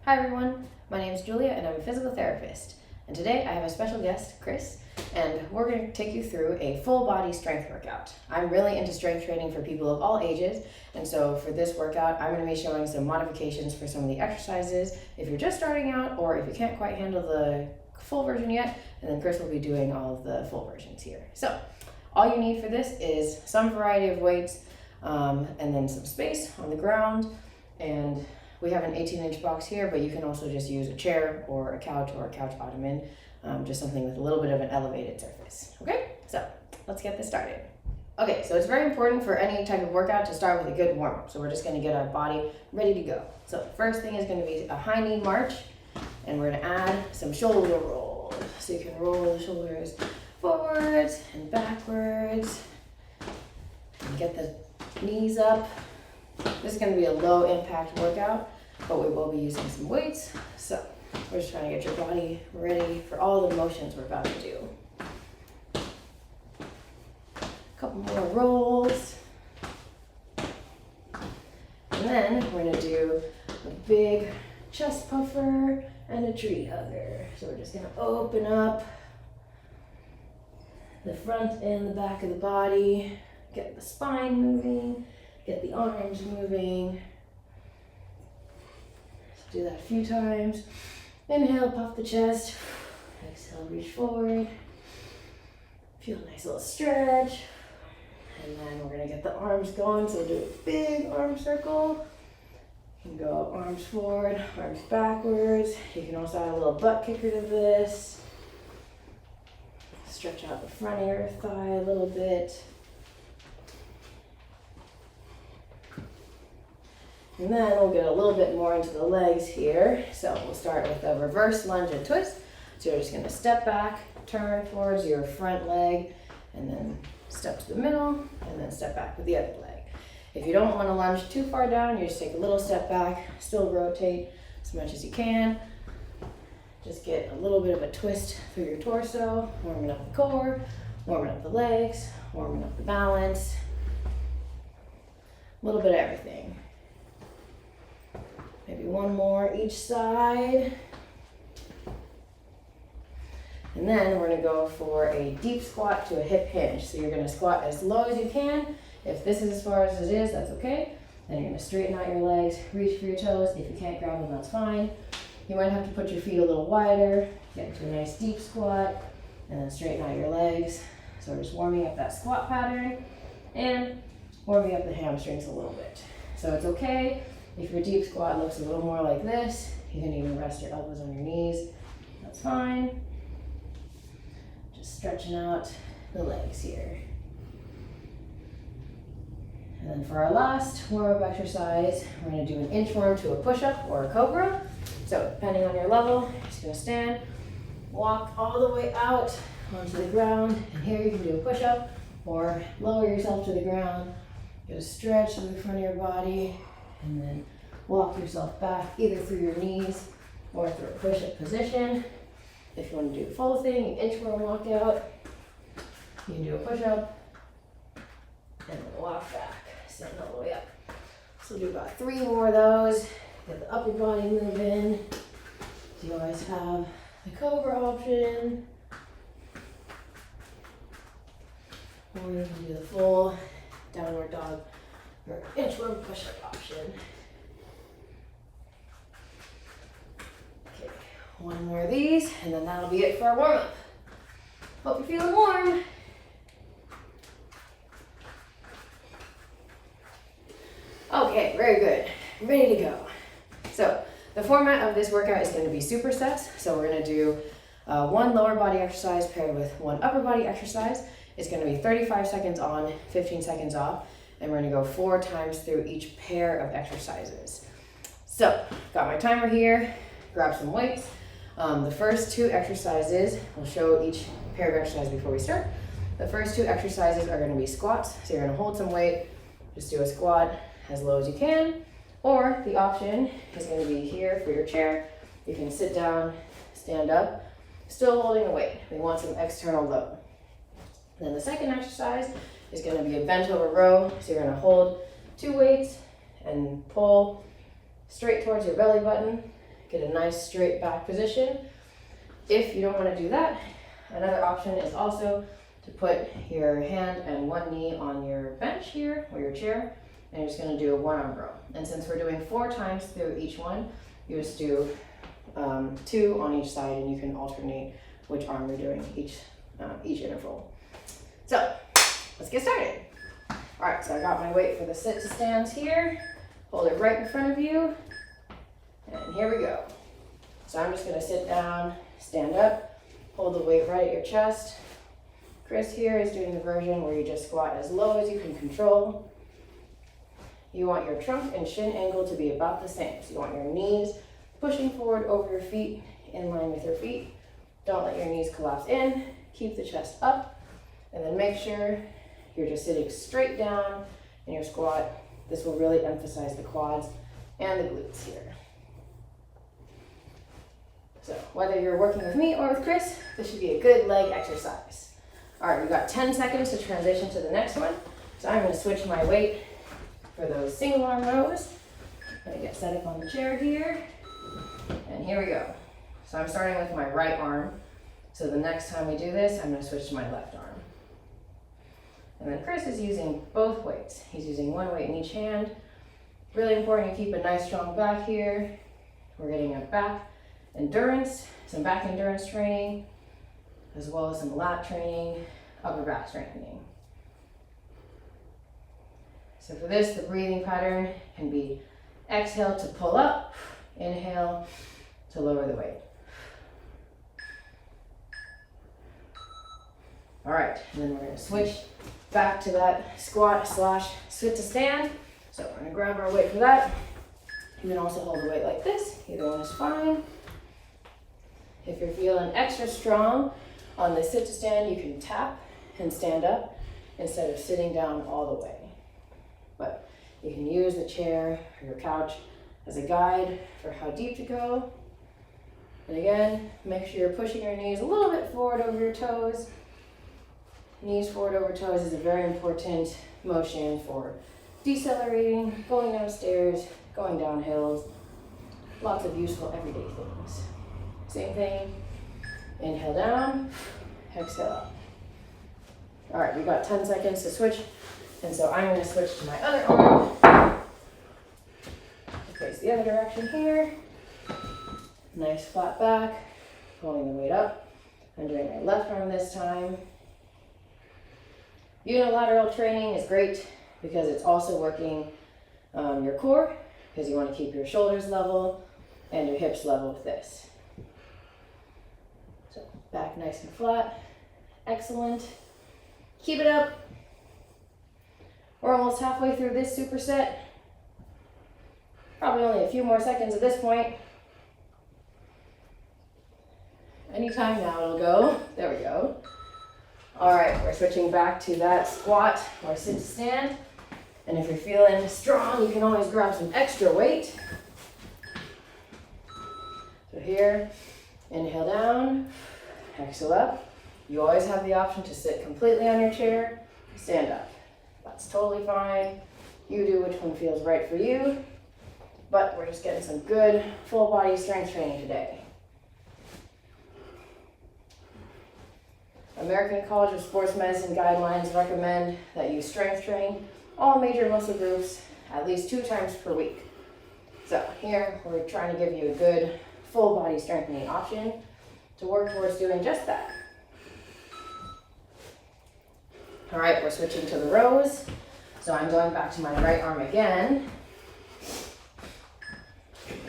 Hi everyone, my name is Julia and I'm a physical therapist. And today I have a special guest, Chris, and we're going to take you through a full body strength workout. I'm really into strength training for people of all ages, and so for this workout I'm going to be showing some modifications for some of the exercises if you're just starting out or if you can't quite handle the full version yet, and then Chris will be doing all of the full versions here. So all you need for this is some variety of weights and then some space on the ground, and we have an 18-inch box here, but you can also just use a chair or a couch ottoman, just something with a little bit of an elevated surface. Okay, so let's get this started. Okay, so it's very important for any type of workout to start with a good warm-up. So we're just gonna get our body ready to go. So the first thing is gonna be a high knee march, and we're gonna add some shoulder rolls. So you can roll the shoulders forwards and backwards, and get the knees up. This is going to be a low impact workout, but we will be using some weights. So we're just trying to get your body ready for all the motions we're about to do. A couple more rolls. And then we're going to do a big chest puffer and a tree hugger. So we're just going to open up the front and the back of the body, get the spine moving, get the arms moving. Let's do that a few times. Inhale, puff the chest. Exhale, reach forward. Feel a nice little stretch. And then we're gonna get the arms going. So do a big arm circle. You can go arms forward, arms backwards. You can also add a little butt kicker to this. Stretch out the front of your thigh a little bit. And then we'll get a little bit more into the legs here. So we'll start with a reverse lunge and twist. So you're just gonna step back, turn towards your front leg, and then step to the middle, and then step back with the other leg. If you don't wanna lunge too far down, you just take a little step back, still rotate as much as you can. Just get a little bit of a twist through your torso, warming up the core, warming up the legs, warming up the balance. A little bit of everything. Maybe one more each side. And then we're gonna go for a deep squat to a hip hinge. So you're gonna squat as low as you can. If this is as far as it is, that's okay. Then you're gonna straighten out your legs, reach for your toes. If you can't grab them, that's fine. You might have to put your feet a little wider, get into a nice deep squat, and then straighten out your legs. So we're just warming up that squat pattern and warming up the hamstrings a little bit. So it's okay if your deep squat looks a little more like this. You can even rest your elbows on your knees. That's fine. Just stretching out the legs here. And then for our last warm-up exercise, we're going to do an inchworm to a push-up or a cobra. So depending on your level, you're just going to stand, walk all the way out onto the ground, and here you can do a push-up or lower yourself to the ground. Get a stretch through the front of your body, and then walk yourself back either through your knees or through a push-up position. If you want to do the full thing, an inchworm walk out, you can do a push-up and then walk back, stand all the way up. So we'll do about 3 more of those. Get the upper body moving. So you always have the cobra option, or you can do the full downward dog or inchworm push-up option. Okay, 1 more of these, and then that'll be it for our warm-up. Hope you're feeling warm. Okay, very good. Ready to go. So the format of this workout is going to be supersets. So we're going to do 1 lower body exercise paired with 1 upper body exercise. It's going to be 35 seconds on, 15 seconds off, and we're going to go 4 times through each pair of exercises. So got my timer here, grab some weights. The first 2 exercises, we'll show each pair of exercises before we start. The first 2 exercises are going to be squats. So you're going to hold some weight, just do a squat as low as you can. Or the option is going to be here for your chair. You can sit down, stand up, still holding the weight. We want some external load. Then the second exercise is going to be a bent over row. So you're going to hold 2 weights and pull straight towards your belly button. get a nice straight back position. If you don't want to do that, another option is also to put your hand and one knee on your bench here or your chair, and you're just going to do a one-arm row. And since we're doing 4 times through each one, you just do 2 on each side, and you can alternate which arm you're doing each interval. So let's get started. All right, so I got my weight for the sit to stands here. Hold it right in front of you, and here we go. So I'm just going to sit down, stand up, hold the weight right at your chest. Chris here is doing the version where you just squat as low as you can control. You want your trunk and shin angle to be about the same. So you want your knees pushing forward over your feet, in line with your feet. Don't let your knees collapse in. Keep the chest up, and then make sure you're just sitting straight down in your squat. This will really emphasize the quads and the glutes here. So whether you're working with me or with Chris, this should be a good leg exercise. All right, we've got 10 seconds to transition to the next one. So I'm going to switch my weight for those single arm rows. I'm going to get set up on the chair here. And here we go. So I'm starting with my right arm. So the next time we do this, I'm going to switch to my left arm. And then Chris is using both weights. He's using one weight in each hand. Really important to keep a nice strong back here. We're getting a back endurance, some back endurance training, as well as some lat training, upper back strengthening. So for this, the breathing pattern can be exhale to pull up, inhale to lower the weight. All right, and then we're going to switch back to that squat / sit to stand. So we're going to grab our weight for that. You can also hold the weight like this. Either one is fine. If you're feeling extra strong on the sit to stand, you can tap and stand up instead of sitting down all the way. But you can use the chair or your couch as a guide for how deep to go. And again, make sure you're pushing your knees a little bit forward over your toes. Knees forward over toes is a very important motion for decelerating, going downstairs, going down hills. Lots of useful everyday things. Same thing. Inhale down, exhale up. All right, we've got 10 seconds to switch. And so I'm going to switch to my other arm. Face the other direction here. Nice flat back, pulling the weight up. I'm doing my left arm this time. Unilateral training is great because it's also working your core, because you want to keep your shoulders level and your hips level with this. So back nice and flat. Excellent. Keep it up. We're almost halfway through this superset. Probably only a few more seconds at this point. Anytime now it'll go. There we go. All right, we're switching back to that squat or sit to stand. And if you're feeling strong, you can always grab some extra weight. So here, inhale down, exhale up. You always have the option to sit completely on your chair, stand up. That's totally fine. You do which one feels right for you. But we're just getting some good full body strength training today. American College of Sports Medicine guidelines recommend that you strength train all major muscle groups at least 2 times per week. So here we're trying to give you a good full body strengthening option to work towards doing just that. All right, we're switching to the rows. So I'm going back to my right arm again.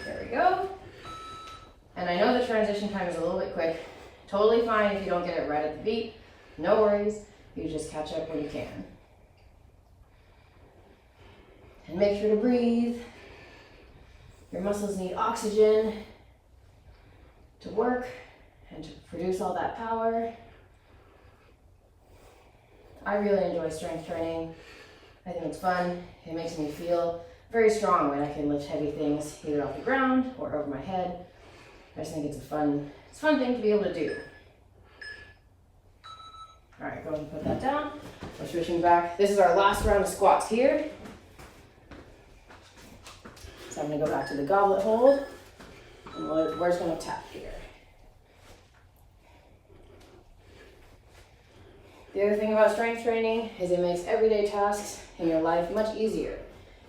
There we go. And I know the transition time is a little bit quick. Totally fine if you don't get it right at the beat. No worries. You just catch up when you can. And make sure to breathe. Your muscles need oxygen to work and to produce all that power. I really enjoy strength training. I think it's fun. It makes me feel very strong when I can lift heavy things either off the ground or over my head. I just think it's a fun thing to be able to do. All right, go ahead and put that down. We're switching back. This is our last round of squats here. So I'm gonna go back to the goblet hold. And we're just going to tap here. The other thing about strength training is it makes everyday tasks in your life much easier.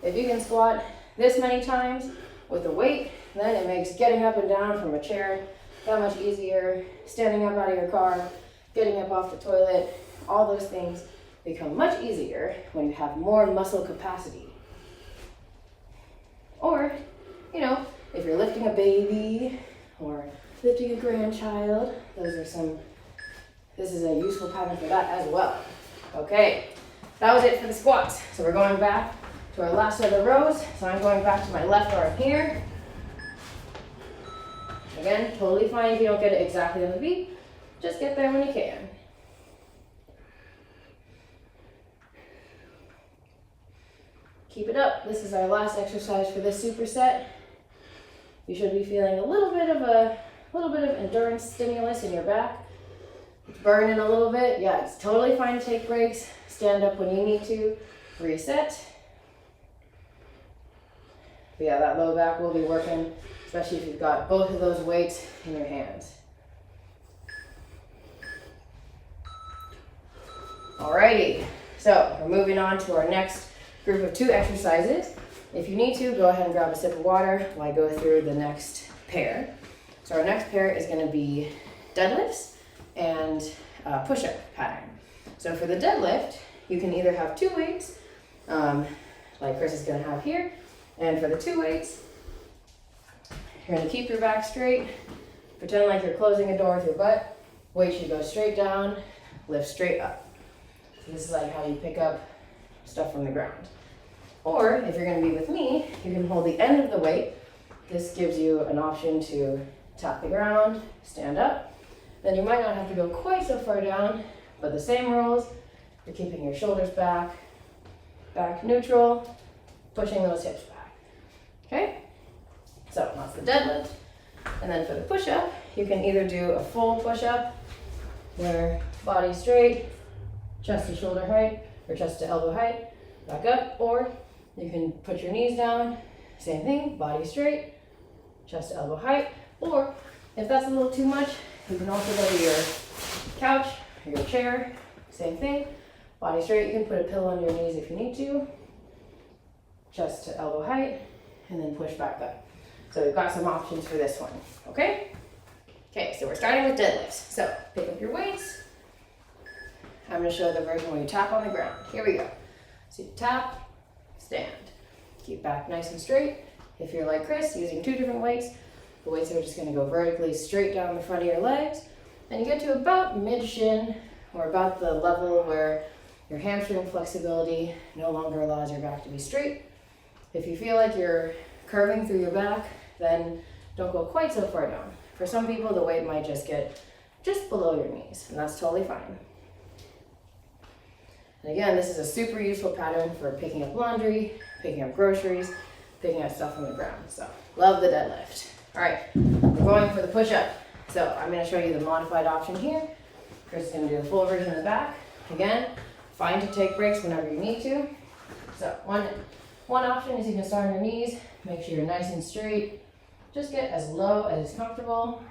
If you can squat this many times with a weight, then it makes getting up and down from a chair that much easier. Standing up out of your car, getting up off the toilet, all those things become much easier when you have more muscle capacity. Or, you know, if you're lifting a baby or lifting a grandchild, this is a useful pattern for that as well. Okay, that was it for the squats. So we're going back to our last set of rows. So I'm going back to my left arm here. Again, totally fine if you don't get it exactly on the beat. Just get there when you can. Keep it up. This is our last exercise for this superset. You should be feeling a little bit of endurance stimulus in your back. It's burning a little bit. Yeah, it's totally fine to take breaks. Stand up when you need to. Reset. But yeah, that low back will be working, especially if you've got both of those weights in your hands. Alrighty, so we're moving on to our next group of 2 exercises. If you need to, go ahead and grab a sip of water while I go through the next pair. So our next pair is going to be deadlifts and push-up pattern. So for the deadlift, you can either have 2 weights, like Chris is going to have here, and for the 2 weights, you're going to keep your back straight, pretend like you're closing a door with your butt, weight should go straight down, lift straight up. So this is like how you pick up stuff from the ground. Or if you're going to be with me, you can hold the end of the weight. This gives you an option to tap the ground, stand up. Then you might not have to go quite so far down, but the same rules. You're keeping your shoulders back, back neutral, pushing those hips back. Okay? So that's the deadlift. And then for the push-up, you can either do a full push-up where body straight, chest to shoulder height, or chest to elbow height, back up, or you can put your knees down, same thing, body straight, chest to elbow height, or if that's a little too much, you can also go to your couch or your chair, same thing, body straight. You can put a pillow on your knees if you need to, chest to elbow height, and then push back up. So we've got some options for this one, okay? Okay, so we're starting with deadlifts. So pick up your weights. I'm going to show the version where you tap on the ground. Here we go. So you tap, stand. Keep back nice and straight. If you're like Chris, using 2 different weights, the weights are just going to go vertically straight down the front of your legs. And you get to about mid-shin, or about the level where your hamstring flexibility no longer allows your back to be straight. If you feel like you're curving through your back, then don't go quite so far down. For some people, the weight might just get just below your knees, and that's totally fine. And again, this is a super useful pattern for picking up laundry, picking up groceries, picking up stuff from the ground. So, love the deadlift. All right, we're going for the push-up. So, I'm going to show you the modified option here. Chris is going to do the full version in the back. Again, fine to take breaks whenever you need to. So, one option is you can start on your knees. Make sure you're nice and straight. Just get as low as is comfortable.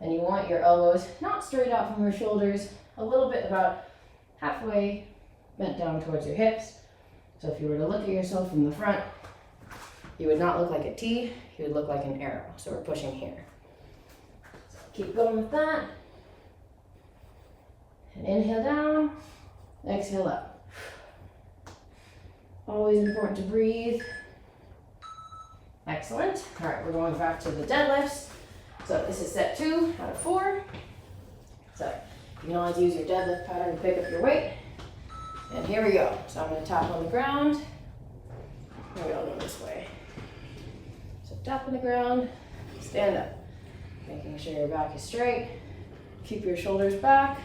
And you want your elbows not straight out from your shoulders, a little bit about halfway bent down towards your hips. So if you were to look at yourself from the front, you would not look like a T, you would look like an arrow. So we're pushing here. So keep going with that. And inhale down, exhale up. Always important to breathe. Excellent. All right, we're going back to the deadlifts. So this is set 2 out of 4. So you can always use your deadlift pattern to pick up your weight. And here we go. So I'm going to tap on the ground. Maybe I'll go this way. So tap on the ground, stand up. Making sure your back is straight. Keep your shoulders back.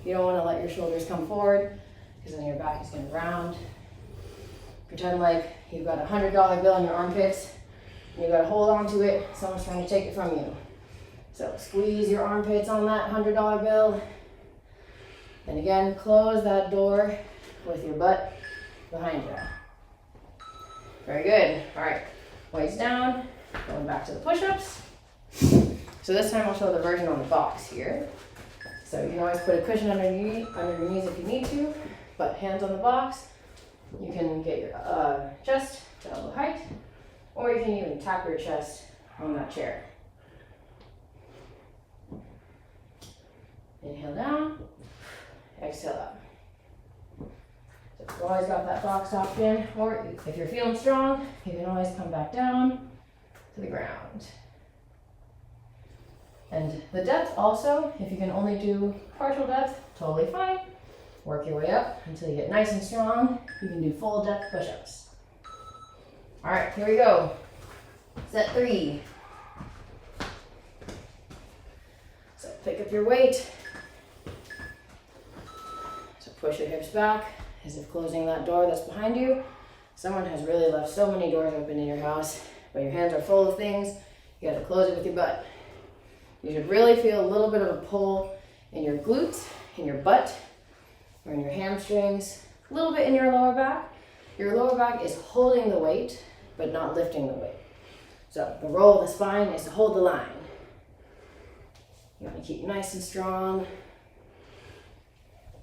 You don't want to let your shoulders come forward because then your back is going to round. Pretend like you've got a $100 bill in your armpits and you've got to hold on to it. Someone's trying to take it from you. So squeeze your armpits on that $100 bill. And again, close that door with your butt behind you. Very good. All right, Weights down, going back to the push-ups. So this time I'll show the version on the box here. So you can always put a cushion under your knees if you need to, but hands on the box. You can get your chest to elbow height, or you can even tap your chest on that chair. Inhale down, exhale up. So you've always got that box option, or if you're feeling strong, you can always come back down to the ground. And the depth also, if you can only do partial depth, totally fine. Work your way up until you get nice and strong. You can do full depth push-ups. All right, here we go. Set 3. So pick up your weight. So push your hips back as if closing that door that's behind you. Someone has really left so many doors open in your house, but your hands are full of things. You gotta close it with your butt. You should really feel a little bit of a pull in your glutes, in your butt, or in your hamstrings, a little bit in your lower back. Your lower back is holding the weight, but not lifting the weight. So the roll of the spine is to hold the line. You want to keep nice and strong.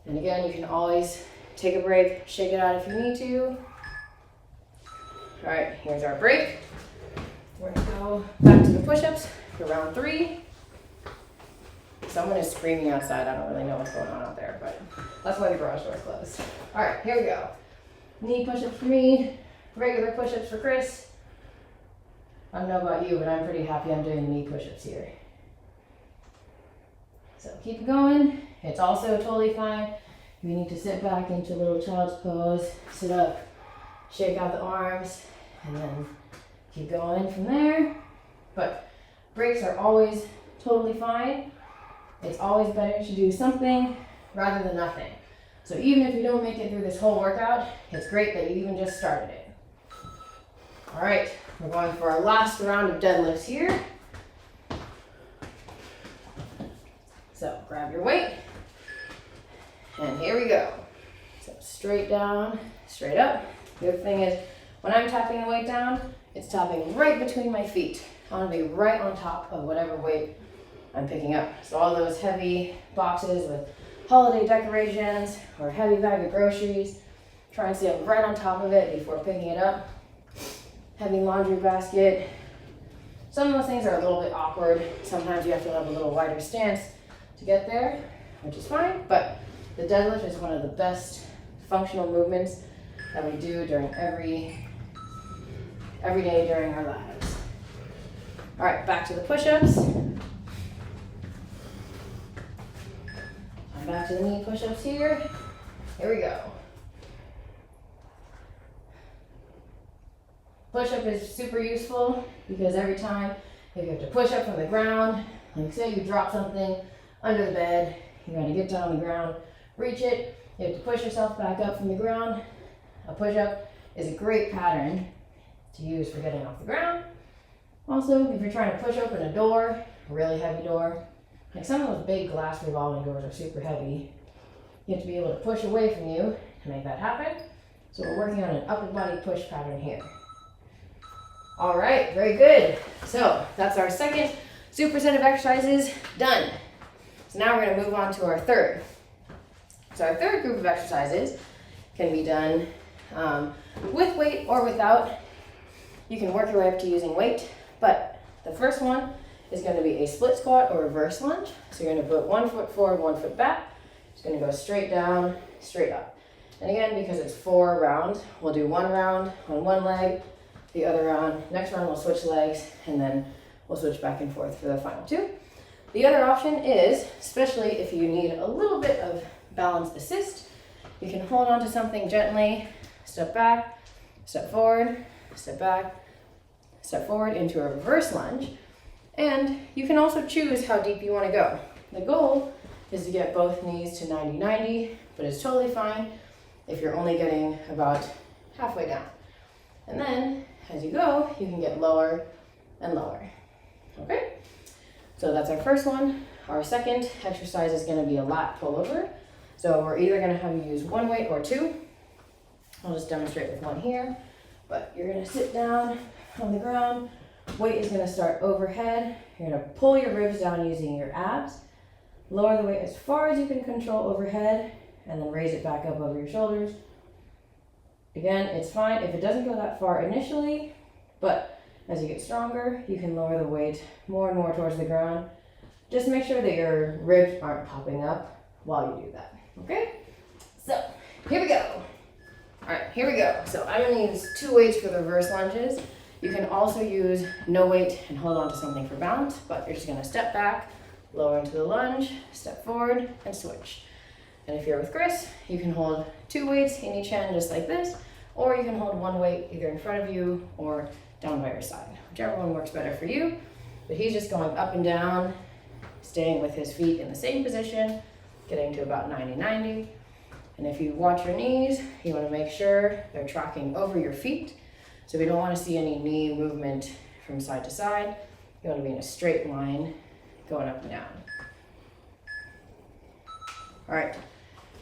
And again, you can always take a break, shake it out if you need to. All right, here's our break. We're gonna go back to the push-ups for round 3. Someone is screaming outside. I don't really know what's going on out there, but that's why the garage door is closed. All right, here we go. Knee push-ups for me, regular push-ups for Chris. I don't know about you, but I'm pretty happy I'm doing knee push-ups here. So keep going. It's also totally fine. You need to sit back into little child's pose, sit up, shake out the arms, and then keep going from there. But breaks are always totally fine. It's always better to do something rather than nothing. So even if you don't make it through this whole workout, it's great that you even just started it. All right, we're going for our last round of deadlifts here. So grab your weight, and here we go. So straight down, straight up. The other thing is, when I'm tapping the weight down, it's tapping right between my feet. I want to be right on top of whatever weight I'm picking up. So all those heavy boxes with holiday decorations or heavy bag of groceries, try and stay right on top of it before picking it up. Heavy laundry basket. Some of those things are a little bit awkward. Sometimes you have to have a little wider stance to get there, which is fine, but the deadlift is one of the best functional movements that we do during every day during our lives. All right, back to the push-ups. Back to the knee push-ups here. Here we go. Push-up is super useful because every time if you have to push up from the ground, like say you drop something under the bed, you gotta get down on the ground, reach it, you have to push yourself back up from the ground. A push-up is a great pattern to use for getting off the ground. Also, if you're trying to push open a door, a really heavy door, like some of those big glass revolving doors are super heavy. You have to be able to push away from you to make that happen. So we're working on an upper body push pattern here. All right, very good. So that's our second superset of exercises done. So now we're gonna move on to our third. So our third group of exercises can be done with weight or without. You can work your way up to using weight, but the first one is going to be a split squat or reverse lunge. So you're going to put 1 foot forward, 1 foot back. It's going to go straight down, straight up. And again, because it's 4 rounds, we'll do 1 round on one leg, the other round. Next round we'll switch legs, and then we'll switch back and forth for the final 2. The other option is, especially if you need a little bit of balance assist, you can hold on to something gently, step back, step forward, step back, step forward into a reverse lunge. And you can also choose how deep you want to go. The goal is to get both knees to 90-90, but it's totally fine if you're only getting about halfway down. And then as you go, you can get lower and lower. Okay? So that's our first one. Our second exercise is going to be a lat pullover. So we're either going to have you use one weight or 2. I'll just demonstrate with one here. But you're going to sit down on the ground. Weight is gonna start overhead. You're gonna pull your ribs down using your abs. Lower the weight as far as you can control overhead, and then raise it back up over your shoulders. Again, it's fine if it doesn't go that far initially, but as you get stronger, you can lower the weight more and more towards the ground. Just make sure that your ribs aren't popping up while you do that, okay? So, here we go. All right, here we go. So I'm gonna use 2 weights for the reverse lunges. You can also use no weight and hold on to something for balance, but you're just gonna step back, lower into the lunge, step forward, and switch. And if you're with Chris, you can hold 2 weights in each hand just like this, or you can hold 1 weight either in front of you or down by your side, whichever one works better for you. But he's just going up and down, staying with his feet in the same position, getting to about 90-90. And if you watch your knees, you want to make sure they're tracking over your feet. So we don't want to see any knee movement from side to side. You want to be in a straight line going up and down. All right,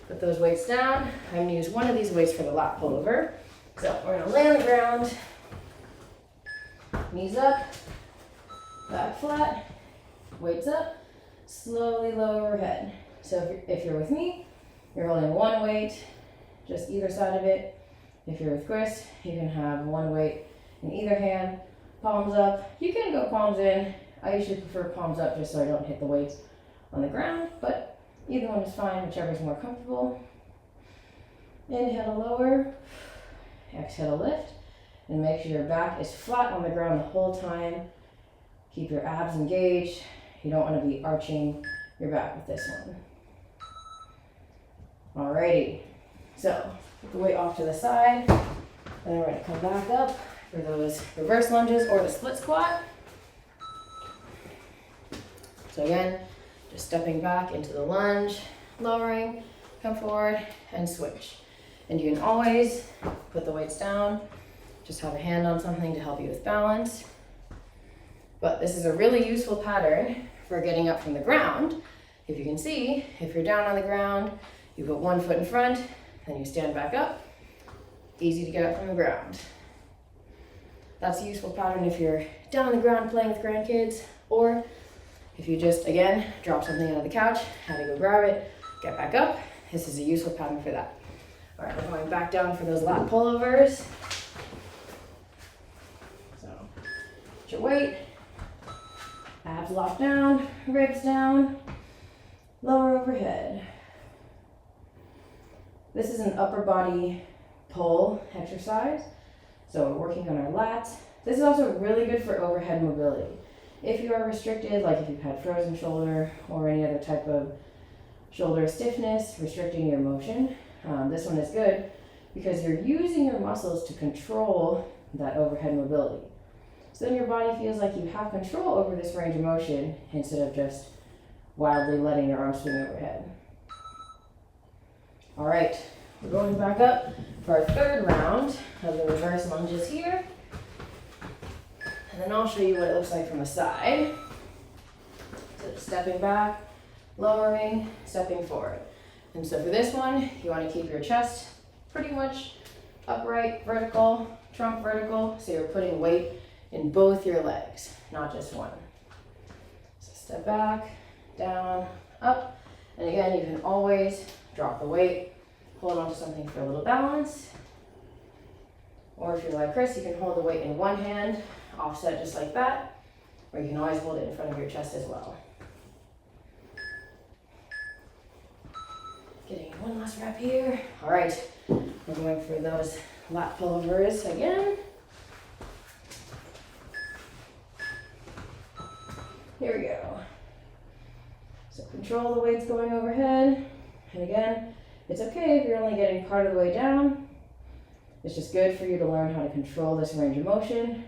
put those weights down. I'm going to use one of these weights for the lat pullover. So we're going to lay on the ground, knees up, back flat, weights up, slowly lower overhead. So if you're with me, you're holding 1 weight, just either side of it. If you're with Chris, you can have 1 weight in either hand, palms up. You can go palms in. I usually prefer palms up just so I don't hit the weights on the ground, but either one is fine, whichever is more comfortable. Inhale to lower, exhale to lift, and make sure your back is flat on the ground the whole time. Keep your abs engaged. You don't want to be arching your back with this one. Alrighty, so put the weight off to the side, and then we're going to come back up for those reverse lunges or the split squat. So again, just stepping back into the lunge, lowering, come forward, and switch. And you can always put the weights down, just have a hand on something to help you with balance. But this is a really useful pattern for getting up from the ground. If you can see, if you're down on the ground, you put 1 foot in front, then you stand back up. Easy to get up from the ground. That's a useful pattern if you're down on the ground playing with grandkids, or if you just, again, drop something out of the couch, had to go grab it, get back up. This is a useful pattern for that. All right, we're going back down for those lat pullovers. So, put your weight, abs locked down, ribs down, lower overhead. This is an upper body pull exercise. So we're working on our lats. This is also really good for overhead mobility. If you are restricted, like if you've had frozen shoulder or any other type of shoulder stiffness, restricting your motion, this one is good because you're using your muscles to control that overhead mobility. So then your body feels like you have control over this range of motion instead of just wildly letting your arms swing overhead. All right, we're going back up for our 3rd round of the reverse lunges here. And then I'll show you what it looks like from the side. So stepping back, lowering, stepping forward. And so for this one, you want to keep your chest pretty much upright, vertical, trunk vertical, so you're putting weight in both your legs, not just one. So step back, down, up, and again, you can always drop the weight, hold on to something for a little balance. Or if you're like Chris, you can hold the weight in one hand, offset just like that, or you can always hold it in front of your chest as well. Getting one last rep here. All right, we're going for those lat pullovers again. Here we go. So control the weights going overhead. And again, it's okay if you're only getting part of the way down. It's just good for you to learn how to control this range of motion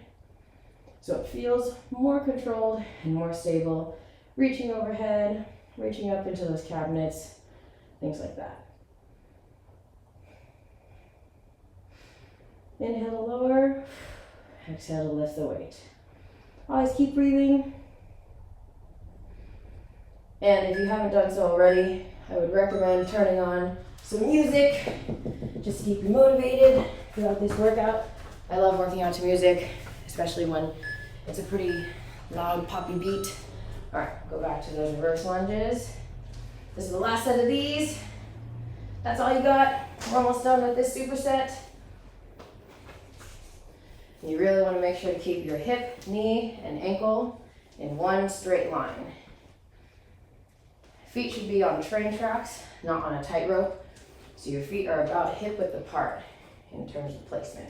so it feels more controlled and more stable, reaching overhead, reaching up into those cabinets, things like that. Inhale to lower, exhale to lift the weight. Always keep breathing. And if you haven't done so already, I would recommend turning on some music just to keep you motivated throughout this workout. I love working out to music, especially when it's a pretty loud poppy beat. All right, go back to those reverse lunges. This is the last set of these. That's all you got. We're almost done with this superset. You really want to make sure to keep your hip, knee, and ankle in one straight line. Feet should be on train tracks, not on a tightrope. So your feet are about hip width apart in terms of placement.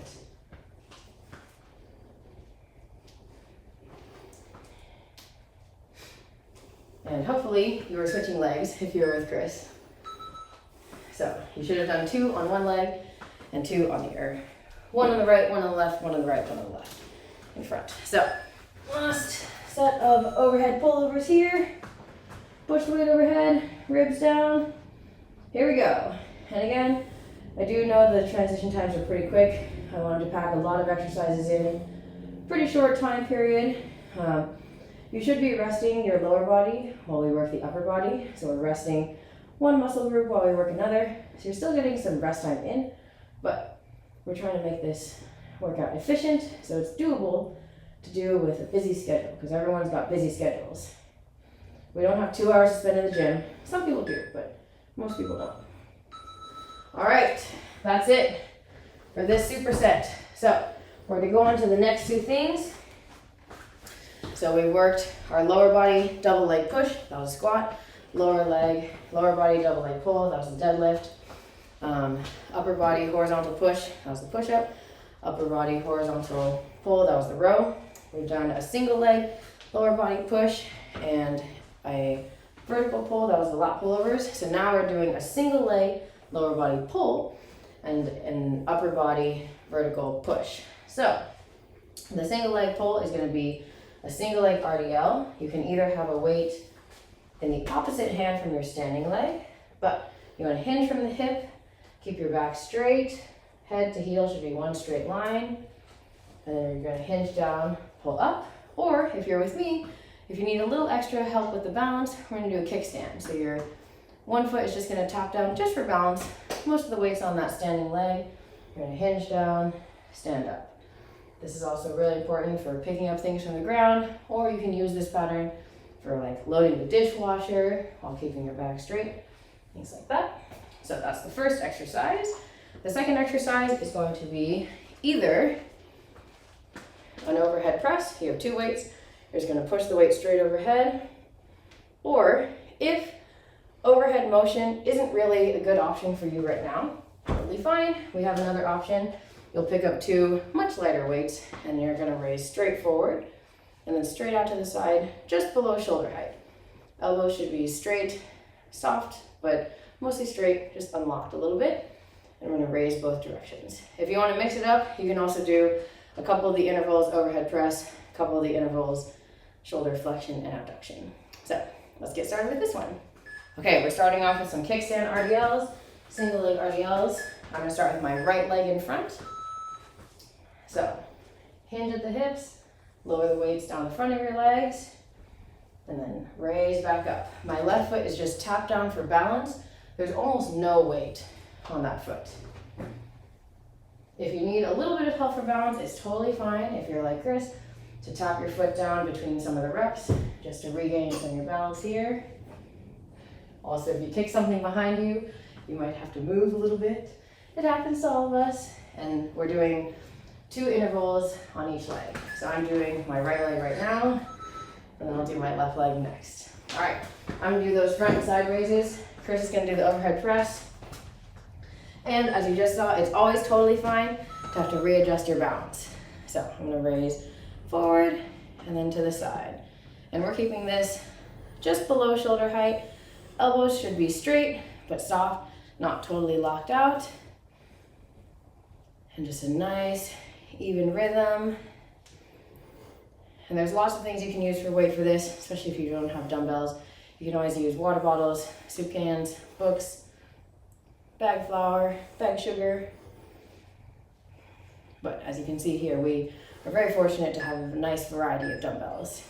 And hopefully you were switching legs if you were with Chris. So you should have done 2 on one leg and 2 on the other. 1 on the right, 1 on the left, 1 on the right, 1 on the left in front. So last set of overhead pullovers here. Push the weight overhead, ribs down. Here we go. And again, I do know the transition times are pretty quick. I wanted to pack a lot of exercises in pretty short time period. You should be resting your lower body while we work the upper body. So we're resting one muscle group while we work another. So you're still getting some rest time in, but we're trying to make this workout efficient so it's doable to do with a busy schedule, because everyone's got busy schedules. We don't have 2 hours to spend in the gym. Some people do, but most people don't. All right, that's it for this superset. So we're gonna go on to the next 2 things. So we worked our lower body double leg push, that was a squat. Lower body double leg pull, that was a deadlift. Upper body horizontal push, that was the push-up. Upper body horizontal pull, that was the row. We've done a single leg lower body push and a vertical pull, that was the lat pullovers. So now we're doing a single leg lower body pull and an upper body vertical push. So the single leg pull is going to be a single leg RDL. You can either have a weight in the opposite hand from your standing leg, but you want to hinge from the hip, keep your back straight, head to heel should be one straight line, and then you're going to hinge down, pull up, or if you're with me, if you need a little extra help with the balance, we're going to do a kickstand. So your one foot is just going to tap down just for balance. Most of the weight's on that standing leg. You're going to hinge down, stand up. This is also really important for picking up things from the ground, or you can use this pattern for like loading the dishwasher while keeping your back straight, things like that. So that's the first exercise. The second exercise is going to be either an overhead press. You have 2 weights. You're just going to push the weight straight overhead. Or if overhead motion isn't really a good option for you right now, totally fine. We have another option. You'll pick up 2 much lighter weights and you're going to raise straight forward and then straight out to the side, just below shoulder height. Elbows should be straight, soft, but mostly straight, just unlocked a little bit. And we're going to raise both directions. If you want to mix it up, you can also do a couple of the intervals overhead press, a couple of the intervals shoulder flexion and abduction. So let's get started with this one. Okay, we're starting off with some kickstand RDLs, single leg RDLs. I'm going to start with my right leg in front. So hinge at the hips, lower the weights down the front of your legs, and then raise back up. My left foot is just tapped down for balance. There's almost no weight on that foot. If you need a little bit of help for balance, it's totally fine if you're like Chris, to tap your foot down between some of the reps, just to regain some of your balance here. Also, if you kick something behind you, you might have to move a little bit. It happens to all of us, and we're doing 2 intervals on each leg. So I'm doing my right leg right now, and then I'll do my left leg next. All right, I'm gonna do those front and side raises. Chris is gonna do the overhead press. And as you just saw, it's always totally fine to have to readjust your balance. So I'm gonna raise forward and then to the side. And we're keeping this just below shoulder height. Elbows should be straight, but soft, not totally locked out. And just a nice, even rhythm. And there's lots of things you can use for weight for this, especially if you don't have dumbbells. You can always use water bottles, soup cans, books, bag flour, bag sugar. But as you can see here, we are very fortunate to have a nice variety of dumbbells.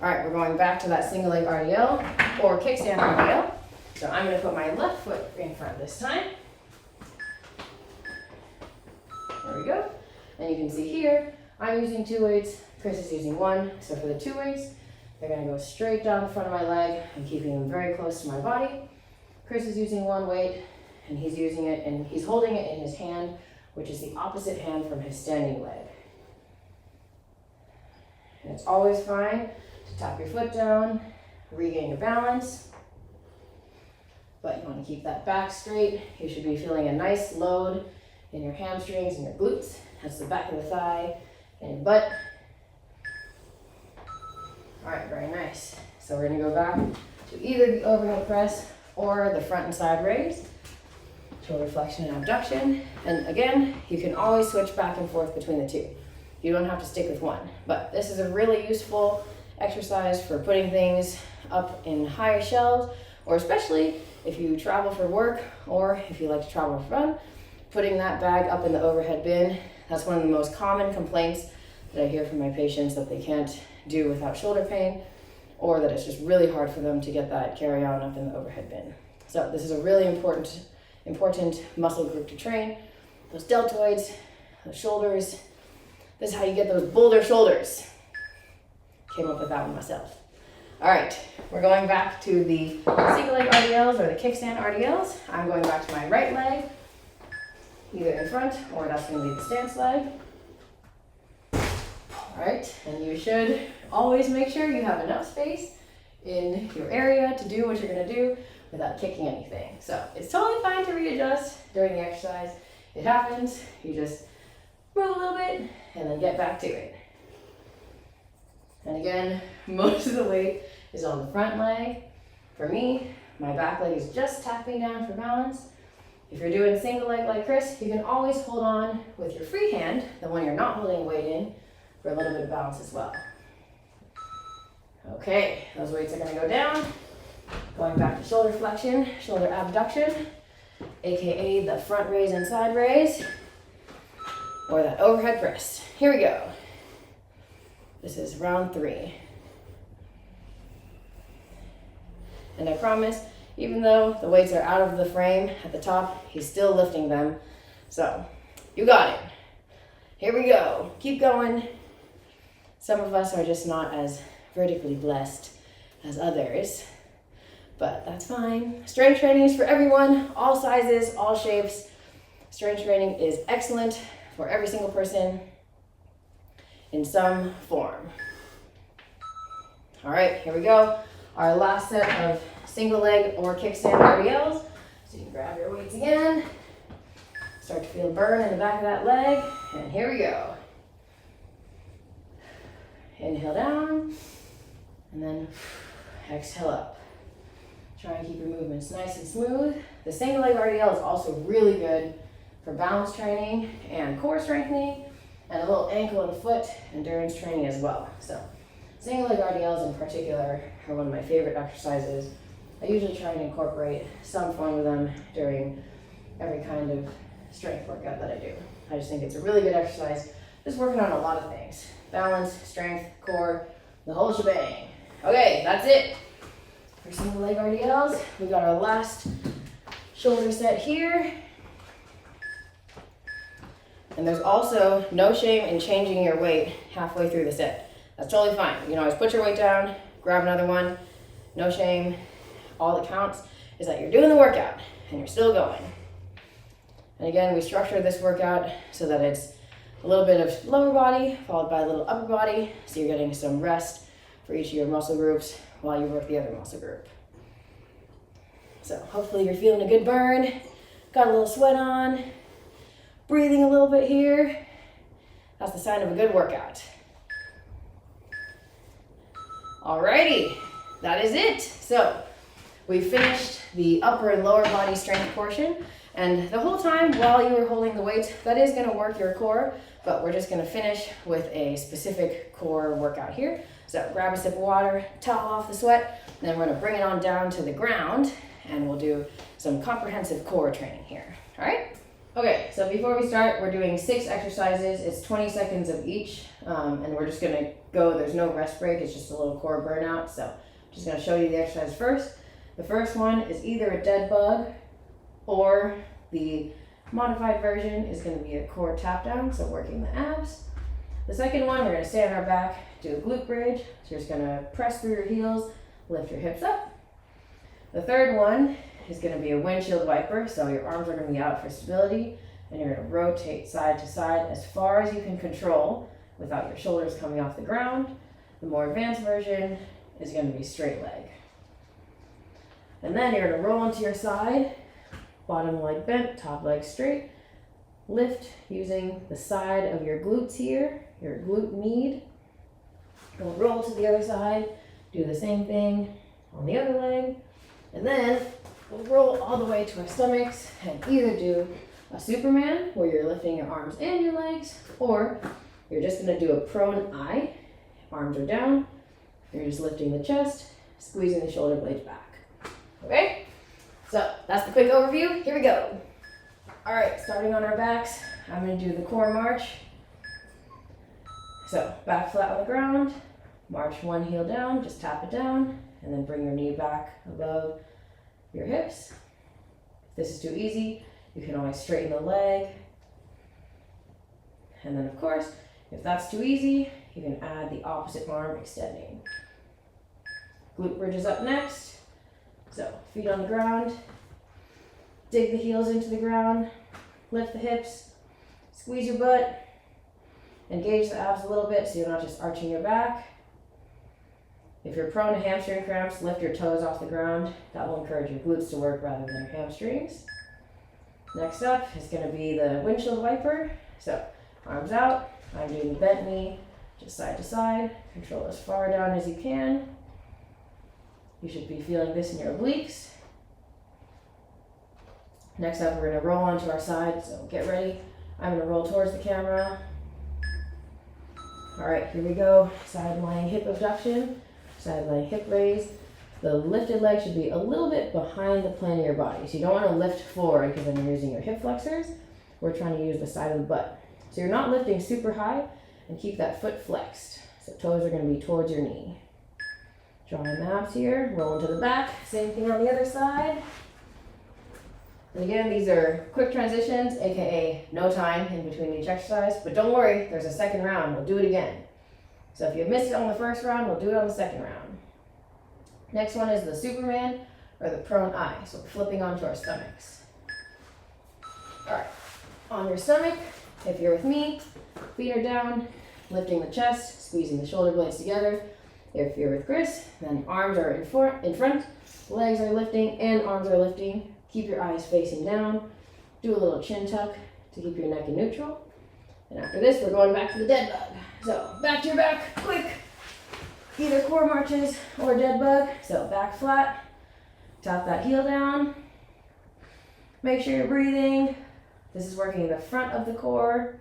All right, we're going back to that single leg RDL or kickstand RDL. So I'm gonna put my left foot in front this time. There we go. And you can see here, I'm using 2 weights, Chris is using 1. So for the 2 weights, they're gonna go straight down the front of my leg and keeping them very close to my body. Chris is using 1 weight and he's using it and he's holding it in his hand, which is the opposite hand from his standing leg. And it's always fine to tap your foot down, regain your balance. But you want to keep that back straight. You should be feeling a nice load in your hamstrings and your glutes. That's the back of the thigh and your butt. All right, very nice. So we're gonna go back to either the overhead press or the front and side raise. Shoulder flexion and abduction. And again, you can always switch back and forth between the two. You don't have to stick with one. But this is a really useful exercise for putting things up in higher shelves, or especially if you travel for work or if you like to travel for fun, putting that bag up in the overhead bin. That's one of the most common complaints that I hear from my patients, that they can't do without shoulder pain, or that it's just really hard for them to get that carry-on up in the overhead bin. So this is a really important muscle group to train. Those deltoids, those shoulders. This is how you get those boulder shoulders. Came up with that one myself. All right, we're going back to the single leg RDLs or the kickstand RDLs. I'm going back to my right leg, either in front or that's going to be the stance leg. All right, and you should always make sure you have enough space in your area to do what you're going to do without kicking anything. So it's totally fine to readjust during the exercise. It happens. You just move a little bit and then get back to it. And again, most of the weight is on the front leg. For me, my back leg is just tapping down for balance. If you're doing single leg like Chris, you can always hold on with your free hand, the one you're not holding weight in, for a little bit of balance as well. Okay, those weights are gonna go down. Going back to shoulder flexion, shoulder abduction, AKA the front raise and side raise, or that overhead press. Here we go. This is round 3. And I promise, even though the weights are out of the frame at the top, he's still lifting them. So, you got it. Here we go. Keep going. Some of us are just not as vertically blessed as others, but that's fine. Strength training is for everyone, all sizes, all shapes. Strength training is excellent for every single person in some form. All right, here we go. Our last set of single leg or kickstand RDLs. So you can grab your weights again. Start to feel burn in the back of that leg. And here we go. Inhale down. And then exhale up. Try and keep your movements nice and smooth. The single leg RDL is also really good for balance training and core strengthening, and a little ankle and foot endurance training as well. So single leg RDLs in particular are one of my favorite exercises. I usually try and incorporate some form of them during every kind of strength workout that I do. I just think it's a really good exercise. Just working on a lot of things. Balance, strength, core, the whole shebang. Okay, that's it for single leg RDLs. We got our last shoulder set here. And there's also no shame in changing your weight halfway through the set. That's totally fine. You can always put your weight down, grab another one. No shame. All that counts is that you're doing the workout and you're still going. And again, we structure this workout so that it's a little bit of lower body followed by a little upper body, so you're getting some rest for each of your muscle groups while you work the other muscle group. So hopefully you're feeling a good burn, got a little sweat on, breathing a little bit here. That's the sign of a good workout. Alrighty, that is it. So we finished the upper and lower body strength portion, and the whole time while you were holding the weight, that is going to work your core, but we're just going to finish with a specific core workout here. So grab a sip of water, towel off the sweat, and then we're going to bring it on down to the ground, and we'll do some comprehensive core training here. All right? Okay, so before we start, we're doing 6 exercises. It's 20 seconds of each, and we're just going to go. There's no rest break. It's just a little core burnout. So I'm just going to show you the exercise first. The first one is either a dead bug, or the modified version is going to be a core tap down, so working the abs. The second one, we're gonna stay on our back, do a glute bridge. So you're just gonna press through your heels, lift your hips up. The third one is gonna be a windshield wiper. So your arms are gonna be out for stability, and you're gonna rotate side to side as far as you can control without your shoulders coming off the ground. The more advanced version is gonna be straight leg. And then you're gonna roll onto your side, bottom leg bent, top leg straight. Lift using the side of your glutes here, your glute med. We'll roll to the other side, do the same thing on the other leg. And then we'll roll all the way to our stomachs and either do a Superman where you're lifting your arms and your legs, or you're just gonna do a prone I. Arms are down, you're just lifting the chest, squeezing the shoulder blades back. Okay, so that's the quick overview. Here we go. All right, starting on our backs, I'm gonna do the core march. So back flat on the ground, march one heel down, just tap it down, and then bring your knee back above your hips. If this is too easy, you can always straighten the leg. And then of course, if that's too easy, you can add the opposite arm extending. Glute bridge is up next. So feet on the ground, dig the heels into the ground, lift the hips, squeeze your butt, engage the abs a little bit so you're not just arching your back. If you're prone to hamstring cramps, lift your toes off the ground. That will encourage your glutes to work rather than your hamstrings. Next up is going to be the windshield wiper. So arms out, I'm doing the bent knee, just side to side. Control as far down as you can. You should be feeling this in your obliques. Next up, we're going to roll onto our side, so get ready. I'm going to roll towards the camera. All right, here we go. Side lying hip abduction, side lying hip raise. The lifted leg should be a little bit behind the plane of your body. So you don't want to lift forward because then you're using your hip flexors. We're trying to use the side of the butt. So you're not lifting super high, and keep that foot flexed. So toes are going to be towards your knee. Drawing the abs here, roll into the back. Same thing on the other side. And again, these are quick transitions, aka no time in between each exercise. But don't worry, there's a second round. We'll do it again. So if you missed it on the first round, we'll do it on the second round. Next one is the Superman or the prone I. So we're flipping onto our stomachs. All right, on your stomach, if you're with me, feet are down, lifting the chest, squeezing the shoulder blades together. If you're with Chris, then arms are in front, legs are lifting, and arms are lifting. Keep your eyes facing down. Do a little chin tuck to keep your neck in neutral. And after this, we're going back to the dead bug. So back to your back, quick. Either core marches or dead bug. So back flat, tap that heel down. Make sure you're breathing. This is working the front of the core,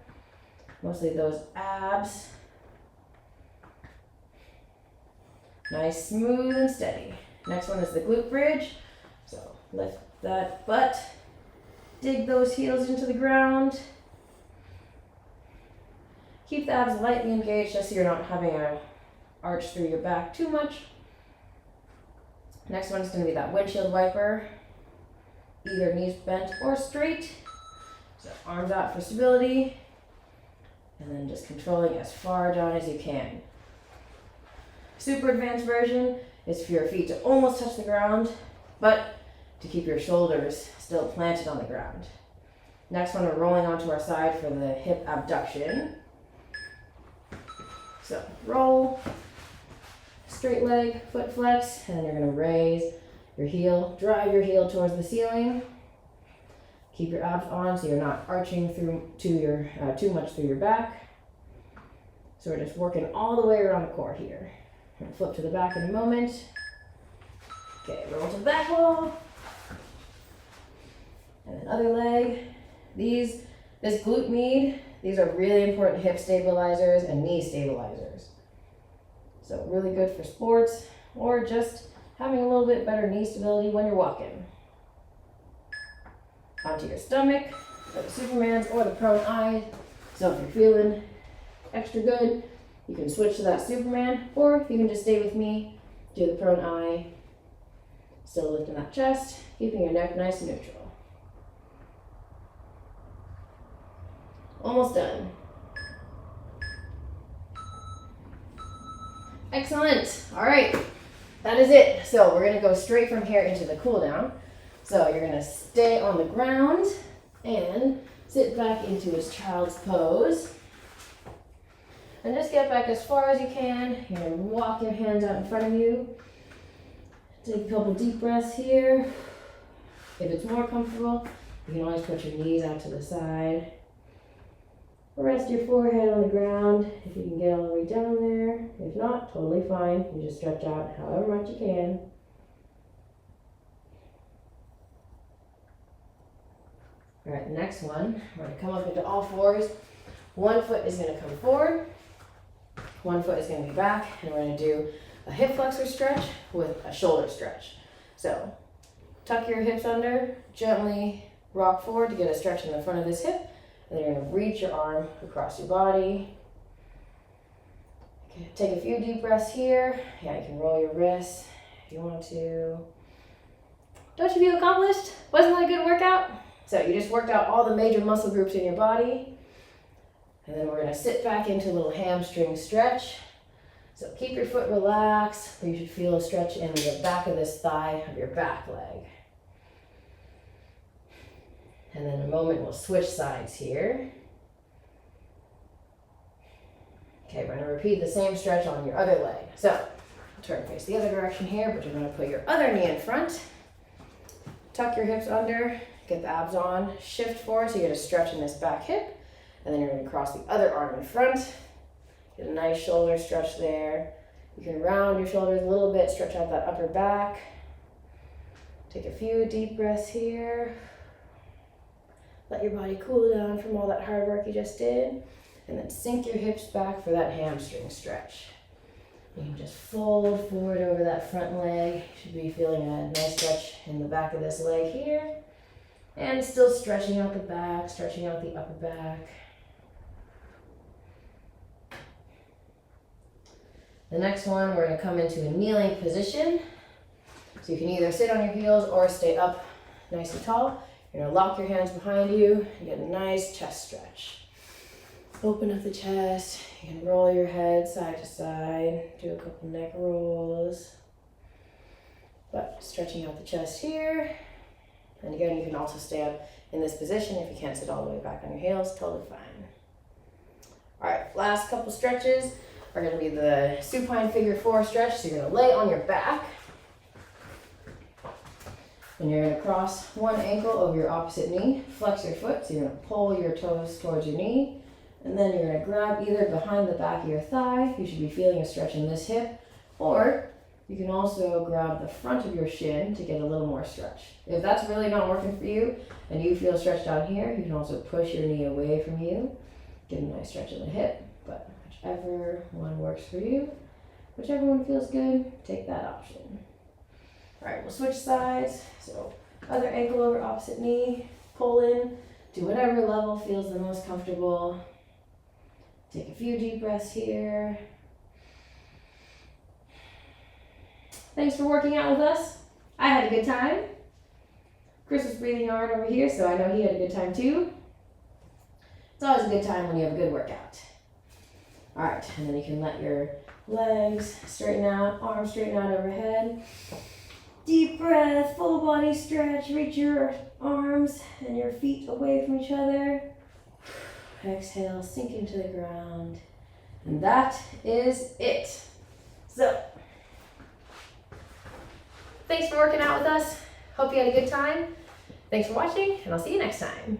mostly those abs. Nice, smooth, and steady. Next one is the glute bridge. So lift that butt, dig those heels into the ground. Keep the abs lightly engaged just so you're not having an arch through your back too much. Next one is going to be that windshield wiper. Either knees bent or straight. So arms out for stability. And then just controlling as far down as you can. Super advanced version is for your feet to almost touch the ground, but to keep your shoulders still planted on the ground. Next one, we're rolling onto our side for the hip abduction. So roll, straight leg, foot flex, and then you're going to raise your heel, drive your heel towards the ceiling. Keep your abs on so you're not arching through too much through your back. So we're just working all the way around the core here. We're going to flip to the back in a moment. Okay, roll to the back wall. And then other leg. This glute med, these are really important hip stabilizers and knee stabilizers. So really good for sports or just having a little bit better knee stability when you're walking. Onto your stomach for the Supermans or the prone I. So if you're feeling extra good, you can switch to that Superman, or you can just stay with me, do the prone I, still lifting that chest, keeping your neck nice and neutral. Almost done. Excellent. All right, that is it. So we're gonna go straight from here into the cool down. So you're gonna stay on the ground and sit back into his child's pose. And just get back as far as you can. You're gonna walk your hands out in front of you. Take a couple deep breaths here. If it's more comfortable, you can always put your knees out to the side. Rest your forehead on the ground if you can get all the way down there. If not, totally fine. You just stretch out however much you can. All right, next one, we're gonna come up into all fours. One foot is gonna come forward. One foot is gonna be back, and we're gonna do a hip flexor stretch with a shoulder stretch. So tuck your hips under, gently rock forward to get a stretch in the front of this hip, and then you're gonna reach your arm across your body. Okay, take a few deep breaths here. Yeah, you can roll your wrists if you want to. Don't you feel accomplished? Wasn't that a good workout? So you just worked out all the major muscle groups in your body. And then we're gonna sit back into a little hamstring stretch. So keep your foot relaxed, but you should feel a stretch in the back of this thigh of your back leg. And then in a moment, we'll switch sides here. Okay, we're gonna repeat the same stretch on your other leg. So turn face the other direction here, but you're gonna put your other knee in front. Tuck your hips under, get the abs on, shift forward so you get a stretch in this back hip. And then you're gonna cross the other arm in front. Get a nice shoulder stretch there. You can round your shoulders a little bit, stretch out that upper back. Take a few deep breaths here. Let your body cool down from all that hard work you just did. And then sink your hips back for that hamstring stretch. You can just fold forward over that front leg. You should be feeling a nice stretch in the back of this leg here. And still stretching out the back, stretching out the upper back. The next one, we're gonna come into a kneeling position. So you can either sit on your heels or stay up nice and tall. You're gonna lock your hands behind you and get a nice chest stretch. Open up the chest. You can roll your head side to side. Do a couple neck rolls. But stretching out the chest here. And again, you can also stay up in this position if you can't sit all the way back on your heels, totally fine. All right, last couple stretches are gonna be the supine figure 4 stretch. So you're gonna lay on your back. And you're gonna cross one ankle over your opposite knee, flex your foot, so you're gonna pull your toes towards your knee, and then you're gonna grab either behind the back of your thigh, you should be feeling a stretch in this hip, or you can also grab the front of your shin to get a little more stretch. If that's really not working for you, and you feel stretched down here, you can also push your knee away from you, get a nice stretch in the hip, but whichever one works for you, whichever one feels good, take that option. All right, we'll switch sides. So other ankle over opposite knee, pull in, do whatever level feels the most comfortable. Take a few deep breaths here. Thanks for working out with us. I had a good time. Chris was breathing hard over here, so I know he had a good time too. It's always a good time when you have a good workout. All right, and then you can let your legs straighten out, arms straighten out overhead. Deep breath, full body stretch, reach your arms and your feet away from each other. Exhale, sink into the ground. And that is it. So, thanks for working out with us. Hope you had a good time. Thanks for watching, and I'll see you next time.